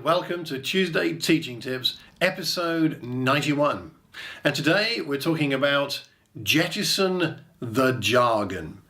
welcome to Tuesday Teaching Tips, episode 91. And today we're talking about jettison the jargon.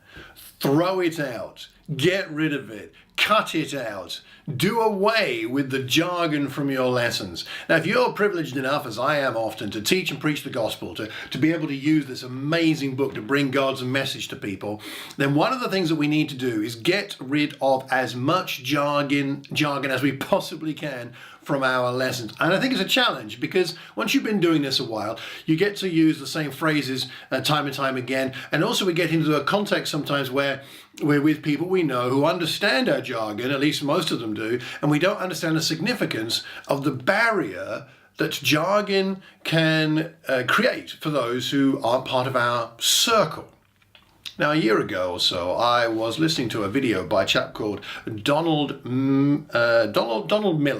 Throw it out, get rid of it, cut it out, do away with the jargon from your lessons. Now, if you're privileged enough, as I am often, to teach and preach the gospel, to be able to use this amazing book to bring God's message to people, then one of the things that we need to do is get rid of as much jargon as we possibly can from our lessons. And I think it's a challenge because once you've been doing this a while, you get to use the same phrases time and time again. And also we get into a context sometimes where we're with people we know who understand our jargon, at least most of them do, and we don't understand the significance of the barrier that jargon can create for those who aren't part of our circle. Now, a year ago or so, I was listening to a video by a chap called Donald Miller,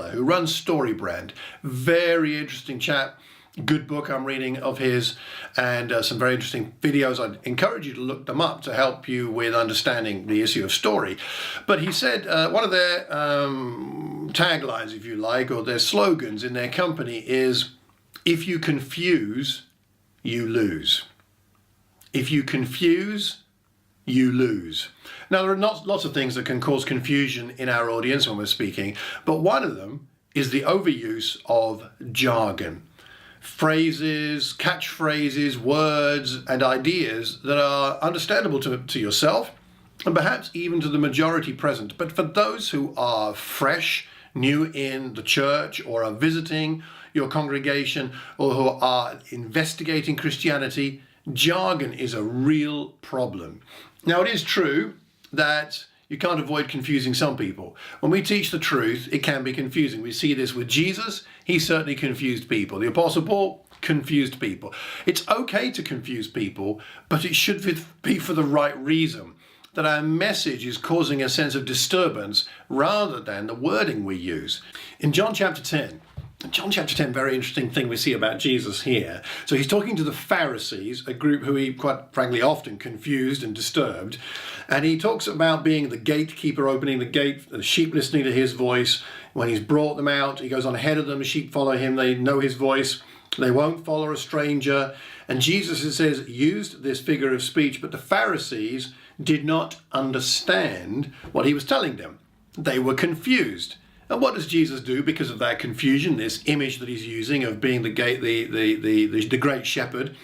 who runs StoryBrand. Very interesting chap. Good book I'm reading of his, and some very interesting videos. I'd encourage you to look them up to help you with understanding the issue of story. But he said one of their taglines, if you like, or their slogans in their company is, "If you confuse, you lose. If you confuse, you lose." Now, there are lots of things that can cause confusion in our audience when we're speaking, but one of them is the overuse of jargon. Phrases, catchphrases, words, and ideas that are understandable to yourself, and perhaps even to the majority present. But for those who are fresh, new in the church, or are visiting your congregation, or who are investigating Christianity, jargon is a real problem. Now, it is true that you can't avoid confusing some people. When we teach the truth, it can be confusing. We see this with Jesus. He certainly confused people. The Apostle Paul confused people. It's okay to confuse people, but it should be for the right reason. That our message is causing a sense of disturbance rather than the wording we use. In John chapter 10, very interesting thing we see about Jesus here. So he's talking to the Pharisees, a group who he quite frankly often confused and disturbed. And he talks about being the gatekeeper, opening the gate, the sheep listening to his voice. When he's brought them out, he goes on ahead of them, the sheep follow him, they know his voice, they won't follow a stranger. And Jesus, it says, used this figure of speech, but the Pharisees did not understand what he was telling them. They were confused. And what does Jesus do because of that confusion, this image that he's using of being the gate, the great shepherd?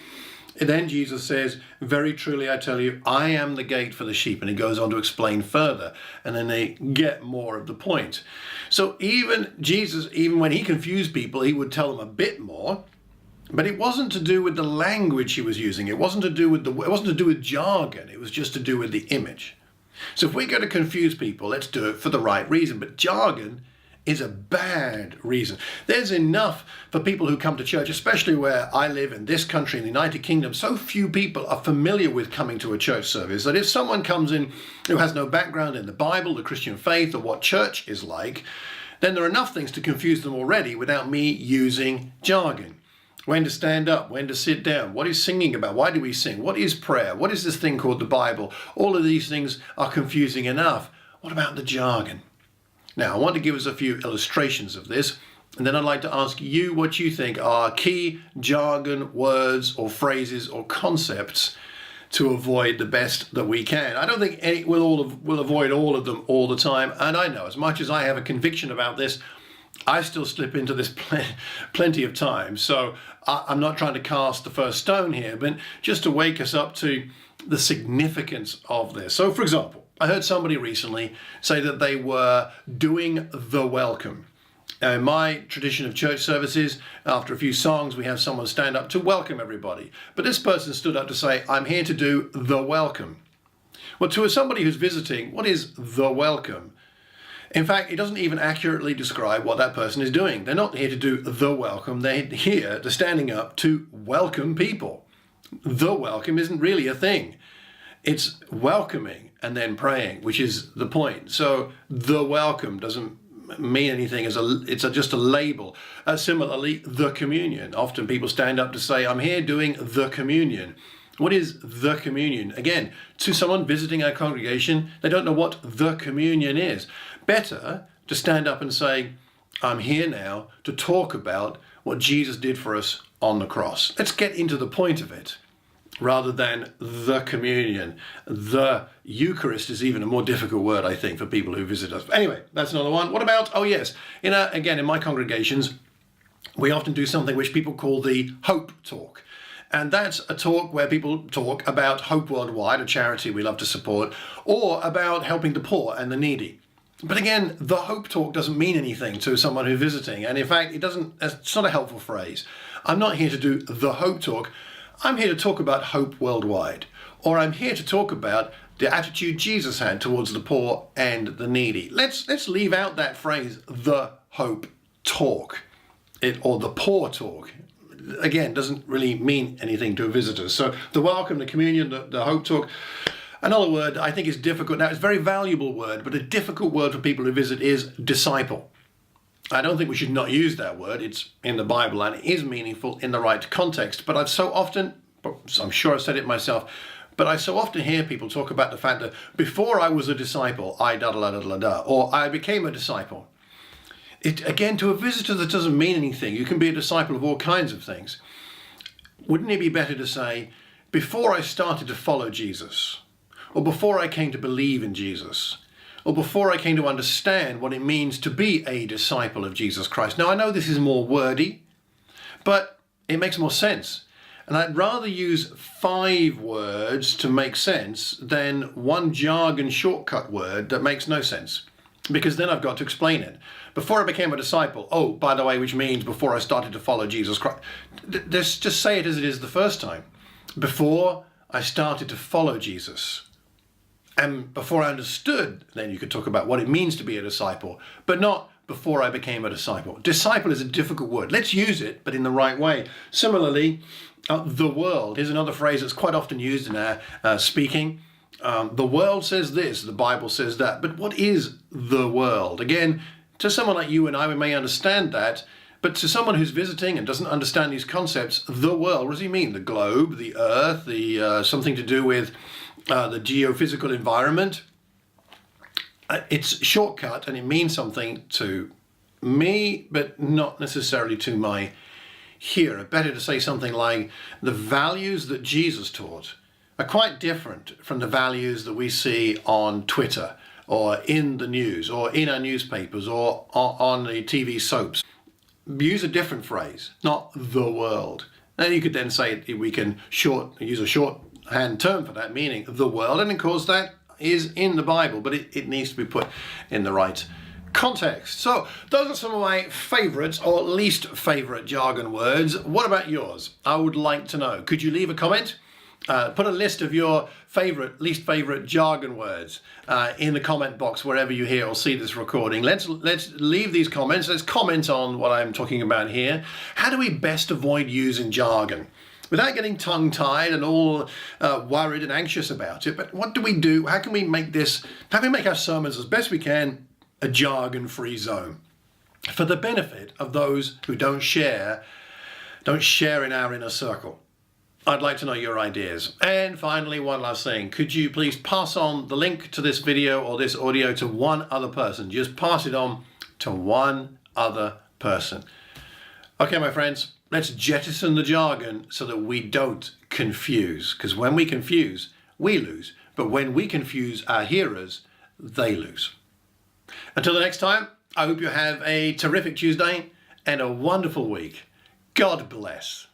And then Jesus says, "Very truly I tell you, I am the gate for the sheep." And he goes on to explain further. And then they get more of the point. So even Jesus, even when he confused people, he would tell them a bit more. But it wasn't to do with the language he was using. It wasn't to do with jargon. It was just to do with the image. So if we're going to confuse people, let's do it for the right reason. But jargon is a bad reason. There's enough for people who come to church, especially where I live in this country, in the United Kingdom. So few people are familiar with coming to a church service that if someone comes in who has no background in the Bible, the Christian faith, or what church is like, then there are enough things to confuse them already without me using jargon. When to stand up, when to sit down, what is singing about, why do we sing, what is prayer, what is this thing called the Bible? All of these things are confusing enough. What about the jargon? Now, I want to give us a few illustrations of this, and then I'd like to ask you what you think are key jargon words or phrases or concepts to avoid the best that we can. I don't think we'll avoid all of them all the time, and I know as much as I have a conviction about this, I still slip into this plenty of times. So I'm not trying to cast the first stone here, but just to wake us up to the significance of this. So, for example, I heard somebody recently say that they were doing the welcome. In my tradition of church services, after a few songs, we have someone stand up to welcome everybody. But this person stood up to say, "I'm here to do the welcome." Well, to somebody who's visiting, what is the welcome? In fact, it doesn't even accurately describe what that person is doing. They're not here to do the welcome. They're here to standing up to welcome people. The welcome isn't really a thing. It's welcoming and then praying, which is the point. So the welcome doesn't mean anything. It's just a label. Similarly, the communion. Often people stand up to say, "I'm here doing the communion." What is the communion? Again, to someone visiting our congregation, they don't know what the communion is. Better to stand up and say, I'm here now to talk about what Jesus did for us on the cross. Let's get into the point of it, rather than the communion. The Eucharist is even a more difficult word, I think, for people who visit us. Anyway, that's another one. What about, oh yes, again, in my congregations, we often do something which people call the Hope Talk. And that's a talk where people talk about Hope Worldwide, a charity we love to support, or about helping the poor and the needy. But again, the Hope Talk doesn't mean anything to someone who's visiting. And in fact, it's not a helpful phrase. I'm not here to do the Hope Talk. I'm here to talk about hope worldwide. Or I'm here to talk about the attitude Jesus had towards the poor and the needy. Let's leave out that phrase, the Hope Talk, or the poor talk. Again, doesn't really mean anything to visitors. So the welcome, the communion, the Hope Talk. Another word I think is difficult. Now, it's a very valuable word, but a difficult word for people who visit is disciple. I don't think we should not use that word. It's in the Bible and it is meaningful in the right context. But I'm sure I've said it myself, but I so often hear people talk about the fact that before I was a disciple, I da-da-da-da-da-da, or I became a disciple. Again, to a visitor, that doesn't mean anything. You can be a disciple of all kinds of things. Wouldn't it be better to say, before I started to follow Jesus, or before I came to believe in Jesus, or before I came to understand what it means to be a disciple of Jesus Christ? Now, I know this is more wordy, but it makes more sense. And I'd rather use 5 words to make sense than one jargon shortcut word that makes no sense, because then I've got to explain it. Before I became a disciple, oh, by the way, which means before I started to follow Jesus Christ. Let's just say it as it is the first time. Before I started to follow Jesus. And before I understood, then you could talk about what it means to be a disciple, but not before I became a disciple. Disciple is a difficult word. Let's use it, but in the right way. Similarly, the world. Here's another phrase that's quite often used in our speaking. The world says this, the Bible says that. But what is the world? Again, to someone like you and I, we may understand that. But to someone who's visiting and doesn't understand these concepts, the world, what does he mean? The globe, the earth, something to do with the geophysical environment. It's shortcut and it means something to me, but not necessarily to my hearer. Better to say something like the values that Jesus taught are quite different from the values that we see on Twitter or in the news or in our newspapers or on the TV soaps. Use a different phrase, not the world. And you could then say we can use a shorthand term for that, meaning the world, and of course that is in the Bible, but it needs to be put in the right context. So those are some of my favourites or least favourite jargon words. What about yours? I would like to know. Could you leave a comment? Put a list of your least favourite jargon words in the comment box wherever you hear or see this recording. Let's leave these comments. Let's comment on what I'm talking about here. How do we best avoid using jargon without getting tongue-tied and all worried and anxious about it? But what do we do? How can we make our sermons as best we can a jargon-free zone for the benefit of those who don't share in our inner circle? I'd like to know your ideas. And finally, one last thing. Could you please pass on the link to this video or this audio to one other person? Just pass it on to one other person. Okay, my friends, let's jettison the jargon so that we don't confuse. Because when we confuse, we lose. But when we confuse our hearers, they lose. Until the next time, I hope you have a terrific Tuesday and a wonderful week. God bless.